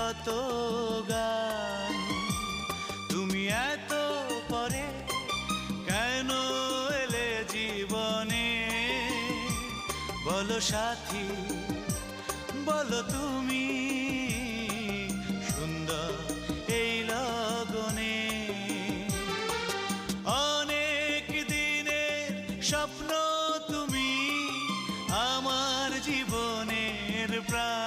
কত গান। তুমি এত পরে কেন এলে জীবনে, বলো সাথী বলো তুমি, সুন্দর এই লগনে। অনেক দিনের স্বপ্ন তুমি, আমার জীবনের প্রাণ।